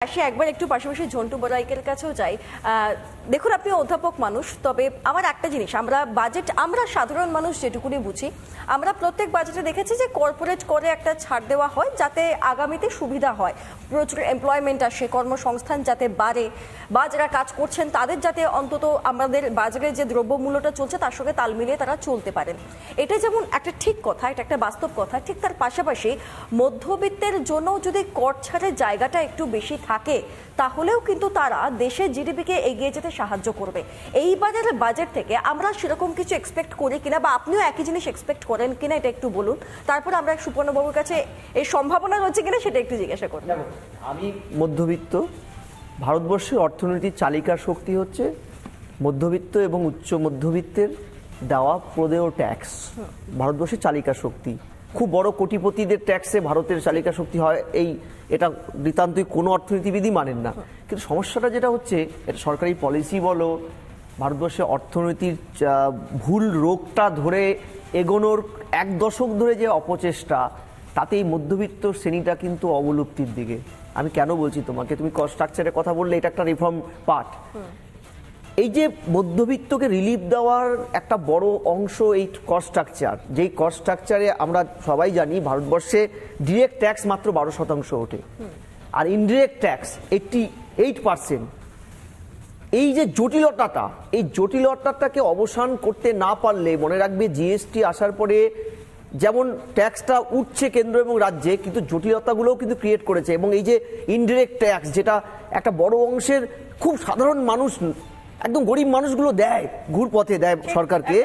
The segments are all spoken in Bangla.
আসি একবার একটু পাশাপাশি ঝন্টু বড়াইকের কাছেও যাই। দেখুন, আপনি অধ্যাপক মানুষ, তবে আমার একটা জিনিস, আমরা সাধারণ মানুষ যেটুকুনি বুঝি, আমরা প্রত্যেক বাজেটে দেখেছি যে কর্পোরেট করে একটা ছাড় দেওয়া হয় যাতে আগামীতে সুবিধা হয়, প্রচুর এমপ্লয়মেন্ট আসে, কর্মসংস্থান যাতে বাড়ে, বা যারা কাজ করছেন তাদের যাতে অন্তত আমাদের বাজারে যে দ্রব্যমূল্যটা চলছে তার সঙ্গে তাল মিলিয়ে তারা চলতে পারেন। এটা যেমন একটা ঠিক কথা, এটা একটা বাস্তব কথা, ঠিক তার পাশাপাশি মধ্যবিত্তের জন্য যদি কর ছাড়ের জায়গাটা একটু বেশি থাকে তাহলেও কিন্তু তারা দেশের জিডিপিকে এগিয়ে যেতে সাহায্য করবে। এইবারের বাজেট থেকে আমরা সেরকম কিছু এক্সপেক্ট করি কিনা, বা আপনিও একই জিনিস এক্সপেক্ট করেন কিনা, এটা একটু বলুন। তারপর আমরা সুপর্ণবাবুর কাছে এই সম্ভাবনা রয়েছে কিনা সেটা একটু জিজ্ঞাসা করব। আমি মধ্যবিত্ত, ভারতবর্ষের অর্থনীতির চালিকা শক্তি হচ্ছে মধ্যবিত্ত এবং উচ্চ মধ্যবিত্তের দেওয়া প্রদেয় ট্যাক্স। ভারতবর্ষের চালিকা শক্তি, খুব বড় কোটিপতিদের ট্যাক্সে ভারতের চালিকা শক্তি হয়, এটা নিতান্তই কোনো অর্থনীতিবিদই মানেন না। কিন্তু সমস্যাটা যেটা হচ্ছে, এটা সরকারি পলিসি বলো, ভারতবর্ষের অর্থনীতির ভুল রোগটা ধরে এগোনোর এক দশক ধরে যে অপচেষ্টা, তাতে এই মধ্যবিত্ত শ্রেণীটা কিন্তু অবলুপ্তির দিকে। আমি কেন বলছি তোমাকে, তুমি কস্ট স্ট্রাকচারের কথা বললে, এটা একটা রিফর্ম পার্ট। এই যে মধ্যবিত্তকে রিলিফ দেওয়ার একটা বড় অংশ এই কস্ট স্ট্রাকচার, যেই কস্ট স্ট্রাকচারে আমরা সবাই জানি ভারতবর্ষে ডিরেক্ট ট্যাক্স মাত্র 12% ওঠে, আর ইনডিরেক্ট ট্যাক্স 88%। এই যে জটিলতাটা, এই জটিলতাটাকে অবসান করতে না পারলে, মনে রাখবে জিএসটি আসার পরে যেমন ট্যাক্সটা উঠছে কেন্দ্র এবং রাজ্যে, কিন্তু জটিলতাগুলোও কিন্তু ক্রিয়েট করেছে। এবং এই যে ইনডিরেক্ট ট্যাক্স, যেটা একটা বড় অংশের খুব সাধারণ মানুষ, একদম গরিব মানুষগুলো দেয়, ঘুর পথে দেয় সরকারকে,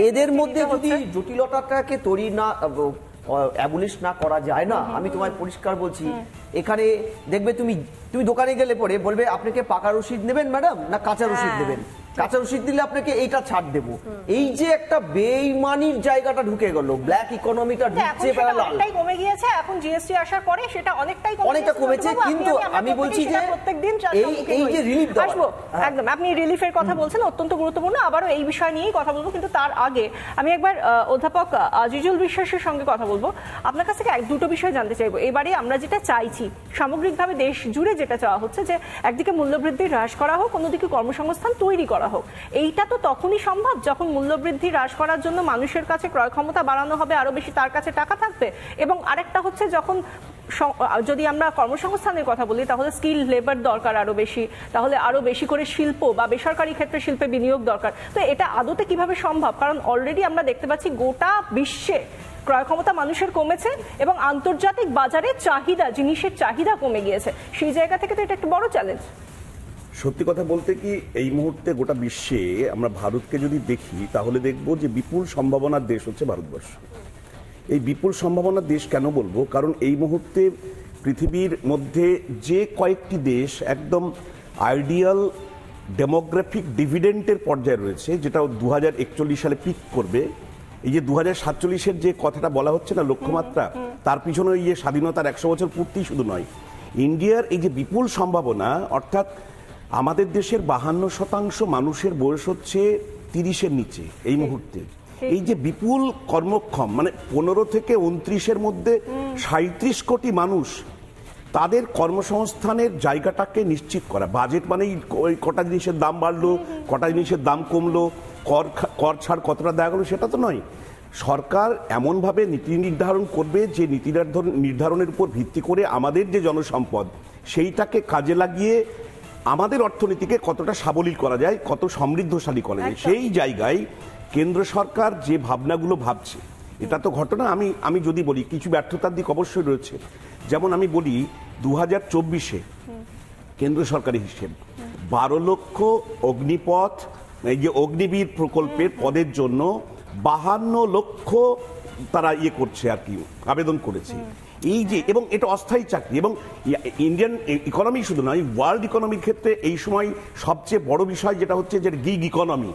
এদের মধ্যে যদি জটিলতাটাকে তৈরি না, অ্যাবলিশ না করা যায় না, আমি তোমায় পরিষ্কার বলছি, এখানে দেখবে তুমি দোকানে গেলে পরে বলবে আপনাকে পাকা রসিদ নেবেন ম্যাডাম, না কাঁচা রসিদ নেবেন, কাঁচা রসিদ দিলে আপনাকে এইটা ছাড় দেবো। এই যে একটা বেইমানির জায়গাটা ঢুকে গেল, ব্ল্যাক ইকোনমিটা ঢুকছে, অনেকটাই কমে গিয়েছে এখন জিএসটি আসার পরে, সেটা অনেকটা কমেছে। কিন্তু আমি বলছি যে এই যে রিলিফ আসবো, একদম আপনি রিলিফের কথা বলছেন, অত্যন্ত গুরুত্বপূর্ণ, আবারও এই বিষয় নিয়েই কথা বলবো। কিন্তু তার আগে আমি একবার অধ্যাপক আজিজুল বিশ্বাসের সঙ্গে কথা বলবো। আপনার কাছ থেকে দুটো বিষয় জানতে চাইবো। এবারে আমরা যেটা চাইছি, সামগ্রিকভাবে দেশ জুড়ে যেটা চাওয়া হচ্ছে, যে একদিকে মূল্যবৃদ্ধি হ্রাস করা হোক, অন্যদিকে কর্মসংস্থান তৈরি করা হোক। এইটা তো তখনই সম্ভব যখন মূল্যবৃদ্ধি হ্রাস করার জন্য মানুষের কাছে ক্রয় ক্ষমতা বাড়ানো হবে, আরো বেশি তার কাছে টাকা থাকবে। এবং আরেকটা হচ্ছে, যখন যদি আমরা কর্মসংস্থানের কথা বলি, তাহলে স্কিল লেবার দরকার আরো বেশি, তাহলে আরো বেশি করে শিল্প বা বেসরকারি ক্ষেত্রে শিল্পে বিনিয়োগ দরকার। তো এটা আদতে কিভাবে সম্ভব? কারণ অলরেডি আমরা দেখতে পাচ্ছি গোটা বিশ্বে ক্রয় ক্ষমতা মানুষের কমেছে এবং আন্তর্জাতিক বাজারে জিনিসের চাহিদা কমে গিয়েছে। সেই জায়গা থেকে তো এটা একটা বড় চ্যালেঞ্জ। সত্যি কথা বলতে কি, এই মুহূর্তে গোটা বিশ্বে আমরা ভারতকে যদি দেখি, তাহলে দেখব যে বিপুল সম্ভাবনার দেশ হচ্ছে ভারতবর্ষ। এই বিপুল সম্ভাবনার দেশ কেন বলবো? কারণ এই মুহূর্তে পৃথিবীর মধ্যে যে কয়েকটি দেশ একদম আইডিয়াল ডেমোগ্রাফিক ডিভিডেন্টের পর্যায়ে রয়েছে, যেটা 2041 সালে পিক করবে। এই যে 2047-এর যে কথাটা বলা হচ্ছে না, লক্ষ্যমাত্রা, তার পিছনে এই যে স্বাধীনতার 100 বছর পূর্তি শুধু নয়, ইন্ডিয়ার এই যে বিপুল সম্ভাবনা, অর্থাৎ আমাদের দেশের 52% মানুষের বয়স হচ্ছে 30-এর নিচে এই মুহূর্তে। এই যে বিপুল কর্মক্ষম, মানে 15 থেকে 29-এর মধ্যে 37 কোটি মানুষ, তাদের কর্মসংস্থানের জায়গাটাকে নিশ্চিত করা। বাজেট মানেই কটা জিনিসের দাম বাড়লো, কটা জিনিসের দাম কমলো, কর ছাড় কতটা দেওয়া গেলো, সেটা তো নয়। সরকার এমনভাবে নীতি নির্ধারণ করবে যে নীতি নির্ধারণের উপর ভিত্তি করে আমাদের যে জনসম্পদ, সেইটাকে কাজে লাগিয়ে আমাদের অর্থনীতিকে কতটা সাবলীল করা যায়, কত সমৃদ্ধশালী করা যায়, সেই জায়গায় কেন্দ্র সরকার যে ভাবনাগুলো ভাবছে, এটা তো ঘটনা। আমি যদি বলি, কিছু ব্যর্থতার দিক অবশ্যই রয়েছে। যেমন আমি বলি, 2024-এ কেন্দ্র সরকারের হিসেব 12 লক্ষ অগ্নিপথ, এই যে অগ্নিবীর প্রকল্পের পদের জন্য 52 লক্ষ তারা করছে আর কি, আবেদন করেছে। এই যে, এবং এটা অস্থায়ী চাকরি, এবং ইন্ডিয়ান ইকোনমি শুধু নয়, ওয়ার্ল্ড ইকোনমির ক্ষেত্রে এই সময় সবচেয়ে বড় বিষয় যেটা হচ্ছে যে গিগ ইকোনমি,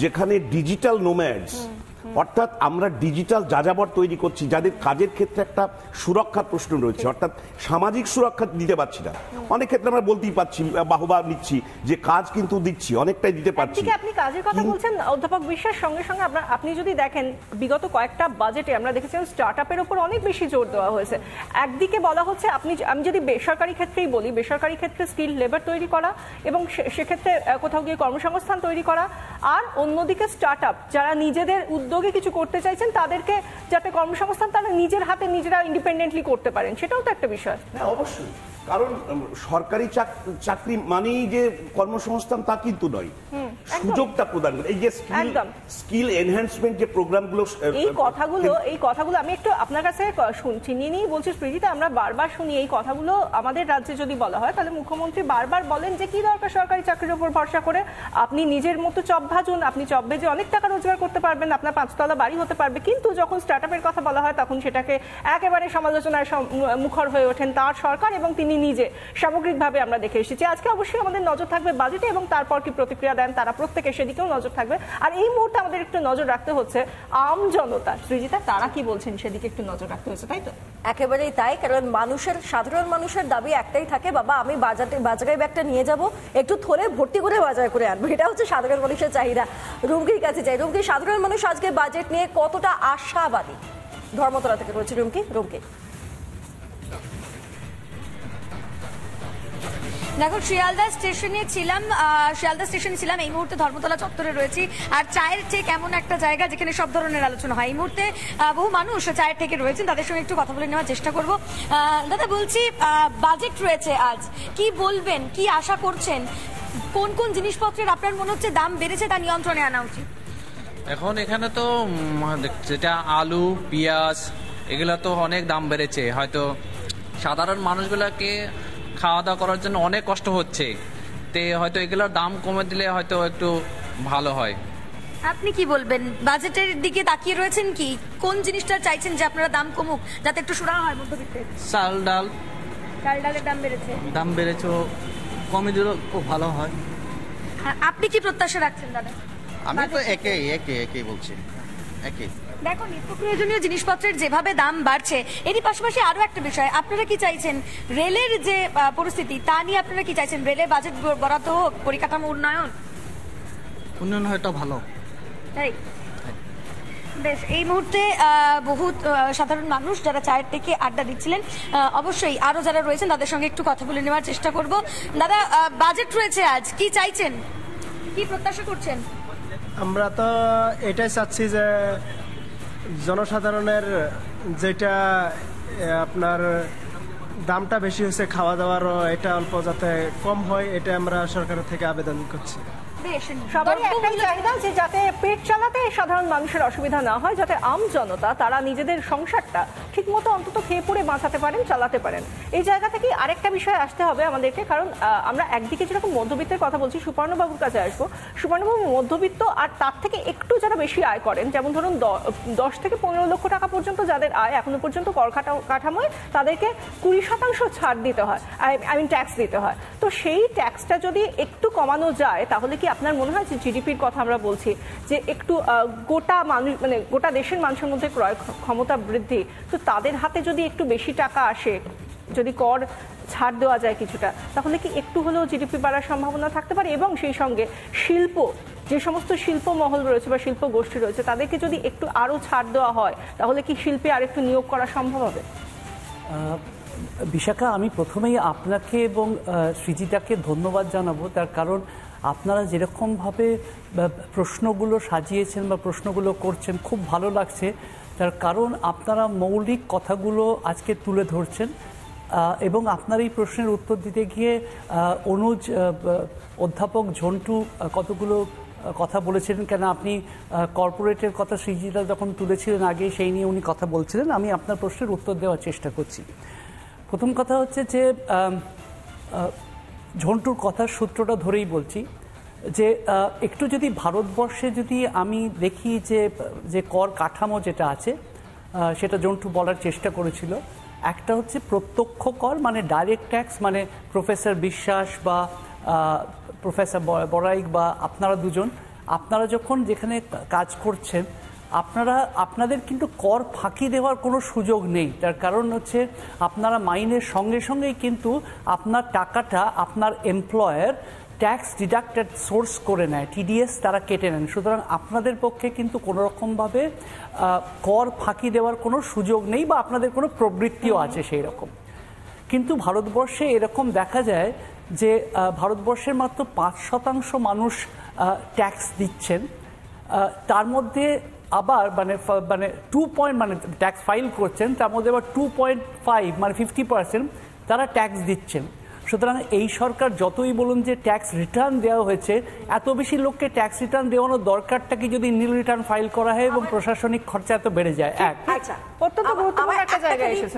যেখানে ডিজিটাল নোম্যাডস অর্থাৎ আমরা ডিজিটাল যাযাবর তৈরি করছি, যাদের কাজের ক্ষেত্রে একটা সুরক্ষার প্রশ্ন রয়েছে, অর্থাৎ সামাজিক সুরক্ষা দিতে পারছি না। অনেক ক্ষেত্রে আমরা বলতেই পারছি, বাহবা নিচ্ছি যে কাজ কিন্তু দিচ্ছি, অনেকটাই দিতে পারছি। আপনি কাজের কথা বলছেন অধ্যাপক বিশ্বাস, সঙ্গে সঙ্গে আপনি যদি দেখেন বিগত কয়েকটা বাজেটে আমরা দেখেছিলাম স্টার্টআপের উপর অনেক বেশি জোর দেওয়া হয়েছে। একদিকে বলা হচ্ছে আমি যদি বেসরকারি ক্ষেত্রেই বলি, বেসরকারি ক্ষেত্রে স্কিল লেবার তৈরি করা এবং সেক্ষেত্রে কোথাও গিয়ে কর্মসংস্থান তৈরি করা, আর অন্যদিকে স্টার্টআপ যারা নিজেদের উদ্যোগে কিছু করতে চাইছেন তাদেরকে যাতে কর্মসংস্থান তারা নিজের হাতে নিজেরা ইন্ডিপেন্ডেন্টলি করতে পারেন, সেটাও তো একটা বিষয়। হ্যাঁ, অবশ্যই, কারণ সরকারি চাকরি মানেই যে কর্মসংস্থান তা কিন্তু নয়, সুযোগটা প্রদান করে। এই যে স্কিল এনহ্যান্সমেন্ট যে প্রোগ্রামগুলো, এই কথাগুলো আমি একটু আপনার কাছে চিনিয়ে নিয়ে বলছি স্মৃতিতে, আমরা বারবার শুনি এই কথাগুলো। আমাদের রাজ্যে যদি বলা হয় তাহলে মুখ্যমন্ত্রী বারবার বলেন যে কি দরকার সরকারি চাকরির উপর ভরসা করে, আপনি নিজের মতো চপ ভাজুন, আপনি চপ ভেজে অনেক টাকা রোজগার করতে পারবেন, আপনার 5 তলা বাড়ি হতে পারবে। কিন্তু যখন স্টার্টআপের কথা বলা হয় তখন সেটাকে একেবারে সমালোচনার মুখর হয়ে ওঠেন তার সরকার এবং তিনি নিজে। সামগ্রিকভাবে আমরা দেখে এসেছি। আজকে অবশ্যই আমাদের নজর থাকবে বাজেটে এবং তারপর কি প্রতিক্রিয়া দেন তারা প্রত্যেকে, সেদিকেও নজর থাকবে। আর এই মুহূর্তে আমাদের একটু নজর রাখতে হচ্ছে আম জনতা, সৃজিতা, তারা কি বলছেন সেদিকে একটু নজর রাখতে হচ্ছে, তাই তো? একেবারেই তাই, কারণ সাধারণ মানুষের দাবি একটাই থাকে, বাবা আমি বাজারে ব্যাগটা নিয়ে যাব, একটু থলে ভর্তি করে বাজার করে আনবো। এটা হচ্ছে সাধারণ মানুষের চাহিদা। রুমকির কাছে যাই। রুমকি, সাধারণ মানুষ আজকে বাজেট নিয়ে কতটা আশাবাদী? ধর্মতলা থেকে রয়েছে রুমকি। দেখো, শিয়ালদা স্টেশনে ছিলাম, এই মুহূর্তে ধর্মতলা চত্বরে রয়েছি। আর চায়ের ঠেক এমন একটা জায়গা যেখানে সব ধরনের আলোচনা হয়। এই মুহূর্তে বহু মানুষ চায়ের ঠেকে রয়েছেন, তাদের সঙ্গে একটু কথা বলে নেওয়ার চেষ্টা করব। দাদা, বলছি বাজেট রয়েছে আজ, কি বলবেন, কি আশা করছেন? কোন কোন জিনিসপত্রের আপনার মনে হচ্ছে দাম বেড়েছে, তা নিয়ন্ত্রণে আনা উচিত? এখন এখানে তো যেটা আলু, পেঁয়াজ, এগুলো তো অনেক দাম বেড়েছে। হয়তো সাধারণ মানুষগুলোকে খাওয়া দাওয়া করার জন্য অনেক কষ্ট হচ্ছে, তে হয়তো এগুলোর দাম কমে দিলে হয়তো একটু ভালো হয়। আপনি কি বলবেন? বাজেটের দিকে তাকিয়ে রয়েছেন, কি কোন জিনিসটা চাইছেন যে আপনারা দাম কমুক, যাতে একটু সুরাহা হয় মধ্যবিত্তের? চাল ডালের দাম বেড়েছে, কমে দিলে খুব ভালো হয়। আপনি কি প্রত্যাশা রাখছেন দাদা? আমি তো একই বলছি, একই। দেখো, নিত্য প্রয়োজনীয় জিনিসপত্রের যেভাবে দাম বাড়ছে, এরই পাশাপাশি আরো একটা বিষয়, আপনারা কি চাইছেন রেলের যে পরিস্থিতি তা নিয়ে আপনারা কি চাইছেন? রেলে বাজেট বরাদ্দ হোক, পরিকাঠামো উন্নয়ন হয়তো ভালো, তাই? বেশ, এই মুহূর্তে বহুত সাধারণ মানুষ যারা চায়ের থেকে আড্ডা দিচ্ছিলেন, অবশ্যই আরো যারা রয়েছেন তাদের সঙ্গে একটু কথা বলে নেওয়ার চেষ্টা করব। দাদা, বাজেট রয়েছে আজ, কি চাইছেন, কি প্রত্যাশা করছেন? আমরা তো এটাই চাচ্ছি যে জনসাধারণের যেটা আপনার দামটা বেশি হচ্ছে খাওয়া দাওয়ারও, এটা অল্প যাতে কম হয়, এটা আমরা সরকারের থেকে আবেদন করছি। সবারই একটাই চাহিদা যে যাতে পেট চালাতে সাধারণ মানুষের অসুবিধা না হয়, যাতে আম জনতা তারা নিজেদের সংসারটা ঠিকমতো অন্তত খেয়ে পড়ে বাঁচাতে পারেন, চালাতে পারেন। এই জায়গা থেকে আরেকটা বিষয় আসতে হবে আমাদেরকে, কারণ আমরা একদিকে যেরকম মধ্যবিত্তের কথা বলছি, সুপর্ণবাবুর কাছে আসবো। সুপর্ণবাবু, মধ্যবিত্ত আর তার থেকে একটু যারা বেশি আয় করেন, যেমন ধরুন 10 থেকে 15 লক্ষ টাকা পর্যন্ত যাদের আয়, এখনো পর্যন্ত কর কাঠামোয় তাদেরকে 20% ছাড় দিতে হয়, ট্যাক্স দিতে হয়। তো সেই ট্যাক্সটা যদি একটু কমানো যায়, তাহলে কি আপনার মনে হয় যে জিডিপির কথা আমরা বলছি যে একটু গোটা মানুষ, মানে গোটা দেশের মানুষের মধ্যে ক্রয় ক্ষমতা বৃদ্ধি, তো তাদের হাতে যদি একটু বেশি টাকা আসে, যদি কর ছাড় দেওয়া যায় কিছুটা, তাহলে কি একটু হলেও জিডিপি বাড়ার সম্ভাবনা থাকতে পারে? এবং সেই সঙ্গে যে সমস্ত শিল্প মহল রয়েছে বা শিল্প গোষ্ঠী রয়েছে, তাদেরকে যদি একটু আরো ছাড় দেওয়া হয়, তাহলে কি শিল্পে আর একটু নিয়োগ করা সম্ভব হবে? বিশাখা, আমি প্রথমেই আপনাকে এবং সৃজিতাকে ধন্যবাদ জানাবো, তার কারণ আপনারা যেরকমভাবে প্রশ্নগুলো সাজিয়েছেন বা প্রশ্নগুলো করছেন, খুব ভালো লাগছে। তার কারণ আপনারা মৌলিক কথাগুলো আজকে তুলে ধরছেন এবং আপনার এই প্রশ্নের উত্তর দিতে গিয়ে অনুজ, অধ্যাপক ঝন্টু কতগুলো কথা বলেছিলেন। কেন আপনি কর্পোরেটের কথা সৃজিতা যখন তুলেছিলেন আগে, সেই নিয়ে উনি কথা বলছিলেন। আমি আপনার প্রশ্নের উত্তর দেওয়ার চেষ্টা করছি। প্রথম কথা হচ্ছে যে ঝন্টুর কথার সূত্রটা ধরেই বলছি যে একটু যদি ভারতবর্ষে যদি আমি দেখি যে কর কাঠামো যেটা আছে, সেটা ঝন্টু বলার চেষ্টা করেছিল। একটা হচ্ছে প্রত্যক্ষ কর, মানে ডাইরেক্ট ট্যাক্স, মানে প্রফেসর বিশ্বাস বা প্রফেসর বড়াইক বা আপনারা দুজন, আপনারা যখন যেখানে কাজ করছেন আপনাদের কিন্তু কর ফাঁকি দেওয়ার কোনো সুযোগ নেই। তার কারণ হচ্ছে আপনারা মাইনের সঙ্গে সঙ্গেই কিন্তু আপনার টাকাটা আপনার এমপ্লয়ার ট্যাক্স ডিডাক্টেড সোর্স করে নেয়, টিডিএস তারা কেটে নেন। সুতরাং আপনাদের পক্ষে কিন্তু কোনো রকমভাবে কর ফাঁকি দেওয়ার কোনো সুযোগ নেই বা আপনাদের কোনো প্রবৃত্তিও আছে সেই রকম। কিন্তু ভারতবর্ষে এরকম দেখা যায় যে ভারতবর্ষের মাত্র 5% মানুষ ট্যাক্স দিচ্ছেন, তার মধ্যে আবার মানে 2 মানে ট্যাক্স ফাইল করছেন, তার মধ্যে আবার 2.5 মানে 50% তারা ট্যাক্স দিচ্ছেন। সুতরাং এই সরকার যতই বলুন যে ট্যাক্স রিটার্ন দেওয়া হয়েছে, এত বেশি লোককে ট্যাক্স রিটার্ন দেওয়ানোর দরকারটা কি যদি নীল রিটার্ন ফাইল করা হয় এবং প্রশাসনিক খরচা এত বেড়ে যায়? অত্যন্ত গুরুত্বপূর্ণ একটা জায়গায় এসেছে।